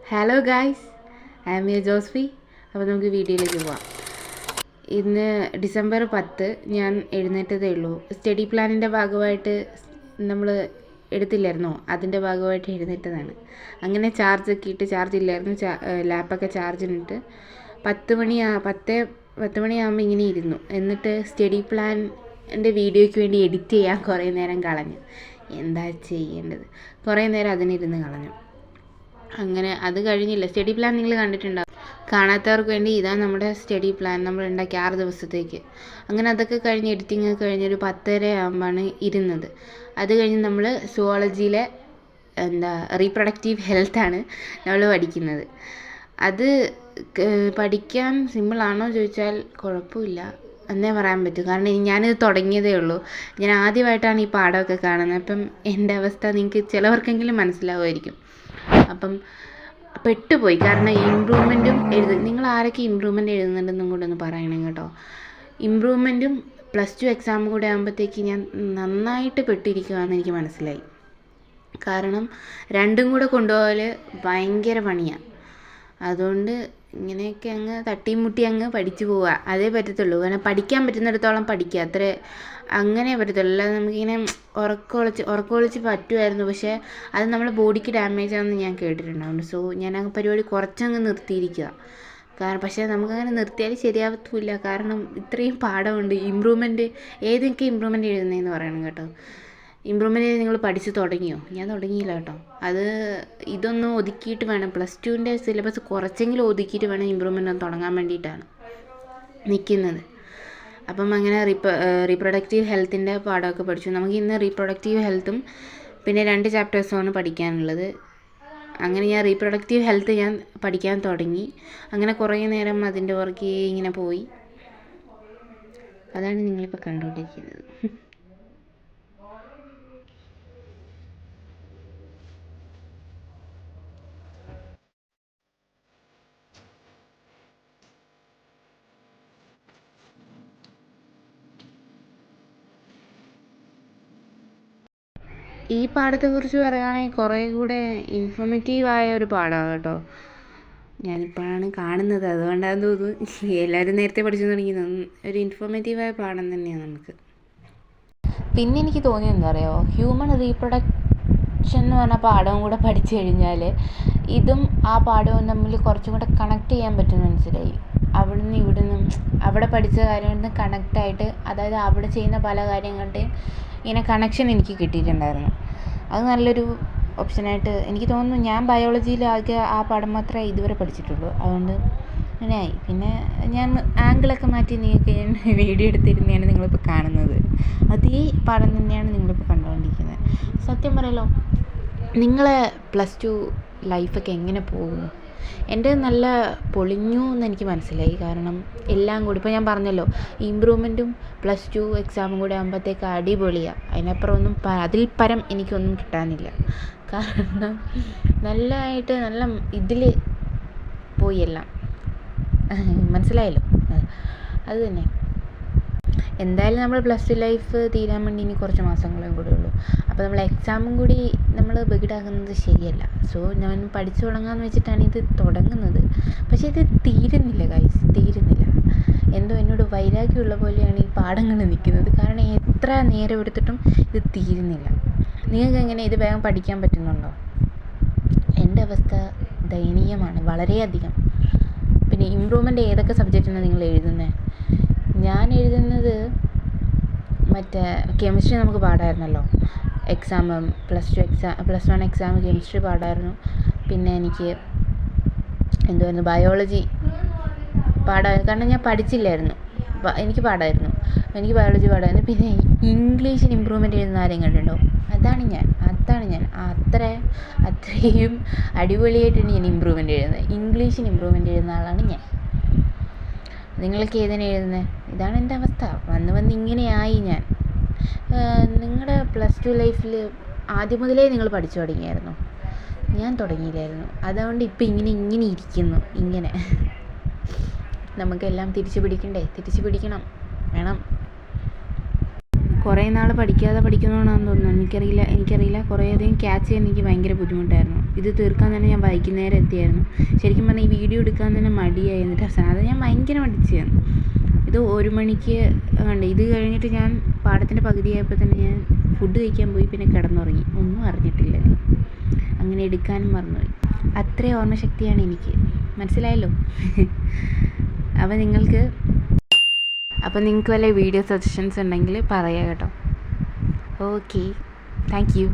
Hello guys, I am you Josphy. അപ്പോൾ നമുക്ക് വീഡിയോയിലേക്ക് പോവാം. ഇന്ന് ഡിസംബർ 10 ഞാൻ എഴുന്നേറ്റതേ ഉള്ളൂ. സ്റ്റഡി പ്ലാനിൻ്റെ ഭാഗമായിട്ട് നമ്മൾ എടുത്തില്ലായിരുന്നോ, അതിൻ്റെ ഭാഗമായിട്ട് എഴുന്നേറ്റതാണ്. അങ്ങനെ ചാർജൊക്കെ ഇട്ട്, ചാർജ് ഇല്ലായിരുന്നു, ലാപ്പൊക്കെ ചാർജിനിട്ട് 10 മണിയാകുമ്പോൾ ഇങ്ങനെ ഇരുന്നു. എന്നിട്ട് സ്റ്റഡി പ്ലാനിൻ്റെ വീഡിയോയ്ക്ക് വേണ്ടി എഡിറ്റ് ചെയ്യാൻ കുറേ നേരം കളഞ്ഞു. എന്താ ചെയ്യേണ്ടത്, കുറേ നേരം അതിനിരുന്ന് കളഞ്ഞു. അങ്ങനെ അത് കഴിഞ്ഞില്ല. സ്റ്റഡി പ്ലാൻ നിങ്ങൾ കണ്ടിട്ടുണ്ടാവും. കാണാത്തവർക്ക് വേണ്ടി ഇതാണ് നമ്മുടെ സ്റ്റഡി പ്ലാൻ, നമ്മൾ ഉണ്ടാക്കിയ 6 ദിവസത്തേക്ക്. അങ്ങനെ അതൊക്കെ കഴിഞ്ഞ് എഡിറ്റിംഗ് ഒക്കെ കഴിഞ്ഞൊരു 10:30 ആകുമ്പോഴാണ് ഇരുന്നത്. അത് കഴിഞ്ഞ് നമ്മൾ സുവോളജിയിലെ റീപ്രൊഡക്റ്റീവ് ഹെൽത്താണ് നമ്മൾ പഠിക്കുന്നത്. അത് പഠിക്കാൻ സിമ്പിളാണോ ചോദിച്ചാൽ കുഴപ്പമില്ല എന്നേ പറയാൻ പറ്റും. കാരണം ഞാനിത് തുടങ്ങിയതേ ഉള്ളൂ. ഞാൻ ആദ്യമായിട്ടാണ് ഈ പാഠമൊക്കെ കാണുന്നത്. അപ്പം എൻ്റെ അവസ്ഥ നിങ്ങൾക്ക് ചിലവർക്കെങ്കിലും മനസ്സിലാവുമായിരിക്കും. അപ്പം പെട്ടുപോയി. കാരണം ഇമ്പ്രൂവ്മെൻറ്റും നിങ്ങൾ ആരൊക്കെ ഇമ്പ്രൂവ്മെൻ്റ് എഴുതുന്നുണ്ടെന്നും കൂടെ ഒന്ന് പറയണം കേട്ടോ. ഇമ്പ്രൂവ്മെൻറ്റും +2 എക്സാമും കൂടെ ആകുമ്പോഴത്തേക്ക് ഞാൻ നന്നായിട്ട് പെട്ടിരിക്കുകയാണെന്ന് എനിക്ക് മനസ്സിലായി. കാരണം രണ്ടും കൂടെ കൊണ്ടുപോകൽ ഭയങ്കര പണിയാണ്. അതുകൊണ്ട് ഇങ്ങനെയൊക്കെ അങ്ങ് തട്ടിയും മുട്ടി അങ്ങ് പഠിച്ചു പോവുക, അതേ പറ്റത്തുള്ളൂ. കാരണം പഠിക്കാൻ പറ്റുന്നിടത്തോളം പഠിക്കുക, അത്രേ അങ്ങനെ പറ്റത്തുള്ളൂ. അല്ലാതെ നമുക്കിങ്ങനെ ഉറക്കമൊളിച്ച് പറ്റുമായിരുന്നു. പക്ഷേ അത് നമ്മുടെ ബോഡിക്ക് ഡാമേജ് ആണെന്ന് ഞാൻ കേട്ടിട്ടുണ്ടാവുന്നു. സോ ഞാൻ ആ പരിപാടി കുറച്ചങ്ങ് നിർത്തിയിരിക്കുക. പക്ഷേ നമുക്കങ്ങനെ നിർത്തിയാൽ ശരിയാവത്തുമില്ല. കാരണം ഇത്രയും പാഠമുണ്ട്. ഇമ്പ്രൂവ്മെൻറ്റ് ഏതൊക്കെ ഇമ്പ്രൂവ്മെൻറ്റ് എഴുതുന്നതെന്ന് പറയണം കേട്ടോ. ഇമ്പ്രൂവ്മെൻറ്റ് നിങ്ങൾ പഠിച്ച് തുടങ്ങിയോ? ഞാൻ തുടങ്ങിയില്ല കേട്ടോ. ഇതൊന്ന് ഒതുക്കിയിട്ട് വേണം, +2ൻ്റെ സിലബസ് കുറച്ചെങ്കിലും ഒതുക്കിയിട്ട് വേണം ഇമ്പ്രൂവ്മെൻ്റ് ഒന്ന് തുടങ്ങാൻ വേണ്ടിയിട്ടാണ് നിൽക്കുന്നത്. അപ്പം അങ്ങനെ റീപ്രൊഡക്റ്റീവ് ഹെൽത്തിൻ്റെ പാഠമൊക്കെ പഠിച്ചു. നമുക്ക് ഇന്ന് റീപ്രൊഡക്റ്റീവ് ഹെൽത്തും പിന്നെ 2 ചാപ്റ്റേഴ്സുമാണ് പഠിക്കാനുള്ളത്. അങ്ങനെ ഞാൻ റീപ്രൊഡക്റ്റീവ് ഹെൽത്ത് ഞാൻ പഠിക്കാൻ തുടങ്ങി. അങ്ങനെ കുറേ നേരം അതിൻ്റെ പുറകെ ഇങ്ങനെ പോയി. അതാണ് നിങ്ങളിപ്പോൾ കണ്ടുകൊണ്ടിരിക്കുന്നത്. ഈ പാഠത്തെക്കുറിച്ച് പറയുകയാണെങ്കിൽ കുറേ കൂടെ ഇൻഫോർമേറ്റീവായ ഒരു പാഠമാണ് കേട്ടോ. ഞാനിപ്പോഴാണ് കാണുന്നത്, അതുകൊണ്ടാണെന്ന് തോന്നുന്നു. എല്ലാവരും നേരത്തെ പഠിച്ചു തുടങ്ങിയത് ഒരു ഇൻഫോർമേറ്റീവായ പാഠം തന്നെയാണ് നമുക്ക്. പിന്നെ എനിക്ക് തോന്നിയത് എന്താ പറയുക, ഹ്യൂമൻ റീപ്രൊഡക്ഷൻ എന്ന് പറഞ്ഞ പാഠവും കൂടെ പഠിച്ചു കഴിഞ്ഞാൽ ഇതും ആ പാഠവും തമ്മിൽ കുറച്ചും കൂടെ കണക്ട് ചെയ്യാൻ പറ്റുമെന്ന് മനസ്സിലായി. അവിടുന്ന് ഇവിടുന്ന് അവിടെ പഠിച്ച കാര്യങ്ങളിൽ നിന്ന് കണക്റ്റായിട്ട്, അതായത് അവിടെ ചെയ്യുന്ന പല കാര്യങ്ങളുടെയും ഇങ്ങനെ കണക്ഷൻ എനിക്ക് കിട്ടിയിട്ടുണ്ടായിരുന്നു. അത് നല്ലൊരു ഓപ്ഷനായിട്ട് എനിക്ക് തോന്നുന്നു. ഞാൻ ബയോളജിയിൽ ആകെ ആ പാഠം മാത്രമേ ഇതുവരെ പഠിച്ചിട്ടുള്ളൂ. അതുകൊണ്ട് അങ്ങനെയായി. പിന്നെ ഞാൻ ആംഗിളൊക്കെ മാറ്റി നിങ്ങൾക്ക് ഞാൻ വീഡിയോ എടുത്തിരുന്നതാണ് നിങ്ങളിപ്പോൾ കാണുന്നത്. അതേ പാഠം തന്നെയാണ് നിങ്ങളിപ്പോൾ കണ്ടുകൊണ്ടിരിക്കുന്നത്. സത്യം പറയല്ലോ, നിങ്ങളെ +2 ലൈഫൊക്കെ എങ്ങനെ പോകുന്നു? എൻ്റെ നല്ല പൊളിഞ്ഞു എന്ന് എനിക്ക് മനസ്സിലായി. കാരണം എല്ലാം കൂടി ഇപ്പോൾ ഞാൻ പറഞ്ഞല്ലോ, ഇമ്പ്രൂവ്മെൻറ്റും +2 എക്സാമും കൂടി ആകുമ്പോഴത്തേക്ക് അടിപൊളിയാണ്. അതിനപ്പുറം ഒന്നും അതിൽ പരം എനിക്കൊന്നും കിട്ടാനില്ല. കാരണം നല്ലതായിട്ട് നല്ല ഇതിൽ പോയി എല്ലാം. മനസ്സിലായല്ലോ, അത് തന്നെ. എന്തായാലും നമ്മൾ +2 ലൈഫ് തീരാൻ വേണ്ടി ഇനി കുറച്ച് മാസങ്ങളും കൂടെ ഉള്ളൂ. അപ്പോൾ നമ്മൾ എക്സാമും കൂടി നമ്മൾ ബഗിടാക്കുന്നത് ശരിയല്ല. സോ ഞാൻ പഠിച്ചു തുടങ്ങാമെന്ന് വെച്ചിട്ടാണ് ഇത് തുടങ്ങുന്നത്. പക്ഷേ ഇത് തീരുന്നില്ല ഗൈസ്, തീരുന്നില്ല. എന്തോ എന്നോട് വൈരാഗ്യമുള്ള പോലെയാണ് ഈ പാഠങ്ങൾ നിൽക്കുന്നത്. കാരണം എത്ര നേരം എടുത്തിട്ടും ഇത് തീരുന്നില്ല. നിങ്ങൾക്ക് എങ്ങനെ ഇത് വേഗം പഠിക്കാൻ പറ്റുന്നുണ്ടോ? എൻ്റെ അവസ്ഥ ദയനീയമാണ്, വളരെയധികം. പിന്നെ ഇമ്പ്രൂവ്മെൻ്റ് ഏതൊക്കെ സബ്ജക്റ്റാണ് നിങ്ങൾ എഴുതുന്നത്? ഞാൻ എഴുതുന്നത് മറ്റേ കെമിസ്ട്രി നമുക്ക് പാടായിരുന്നല്ലോ എക്സാം. +1 എക്സാം കെമിസ്ട്രി പാടായിരുന്നു. പിന്നെ എനിക്ക് എന്തുവായിരുന്നു, ബയോളജി പാടായിരുന്നു. കാരണം ഞാൻ പഠിച്ചില്ലായിരുന്നു, എനിക്ക് പാടായിരുന്നു. എനിക്ക് ബയോളജി പാടായിരുന്നു. പിന്നെ ഇംഗ്ലീഷിന് ഇമ്പ്രൂവ്മെൻ്റ് എഴുതുന്ന ആരെയും കണ്ടിട്ടുണ്ടോ? അതാണ് ഞാൻ. അത്രയും അടിപൊളിയായിട്ടാണ് ഞാൻ ഇമ്പ്രൂവ്മെൻ്റ് എഴുതുന്നത്. ഇംഗ്ലീഷിന് ഇമ്പ്രൂവ്മെൻ്റ് എഴുതുന്ന ആളാണ് ഞാൻ. നിങ്ങൾക്ക് ഏതിനാണ് എഴുതുന്നത്? ഇതാണ് എൻ്റെ അവസ്ഥ. വന്ന് ഇങ്ങനെയായി ഞാൻ. നിങ്ങളുടെ +2 ലൈഫിൽ ആദ്യം മുതലേ നിങ്ങൾ പഠിച്ചു തുടങ്ങിയായിരുന്നു? ഞാൻ തുടങ്ങിയില്ലായിരുന്നു. അതുകൊണ്ട് ഇപ്പം ഇങ്ങനെ ഇരിക്കുന്നു. ഇങ്ങനെ നമുക്കെല്ലാം തിരിച്ചു പിടിക്കണം വേണം. കുറേ നാൾ പഠിക്കാതെ പഠിക്കുന്നതാണെന്ന് തോന്നുന്നു. എനിക്കറിയില്ല. കുറേയധികം ക്യാച്ച് ചെയ്യാൻ എനിക്ക് ഭയങ്കര ബുദ്ധിമുട്ടായിരുന്നു. ഇത് തീർക്കാൻ തന്നെ ഞാൻ വൈകുന്നേരം എത്തിയായിരുന്നു. ശരിക്കും പറഞ്ഞാൽ ഈ വീഡിയോ എടുക്കാൻ തന്നെ മടിയായിരുന്നിട്ട് അവസാനം അത് ഞാൻ ഭയങ്കര മടിച്ചായിരുന്നു. ഇത് 1 മണിക്ക് കണ്ട് ഇത് കഴിഞ്ഞിട്ട് ഞാൻ പാടത്തിൻ്റെ പകുതിയായപ്പോൾ തന്നെ ഞാൻ ഫുഡ് കഴിക്കാൻ പോയി, പിന്നെ കിടന്നുറങ്ങി, ഒന്നും അറിഞ്ഞിട്ടില്ല. അങ്ങനെ എടുക്കാനും മറന്നുപോയി. അത്രയും ഓർമ്മശക്തിയാണ് എനിക്ക്, മനസ്സിലായല്ലോ. അപ്പോൾ നിങ്ങൾക്ക് വല്ല വീഡിയോ സജഷൻസ് ഉണ്ടെങ്കിൽ പറയാം കേട്ടോ. Okay, thank you.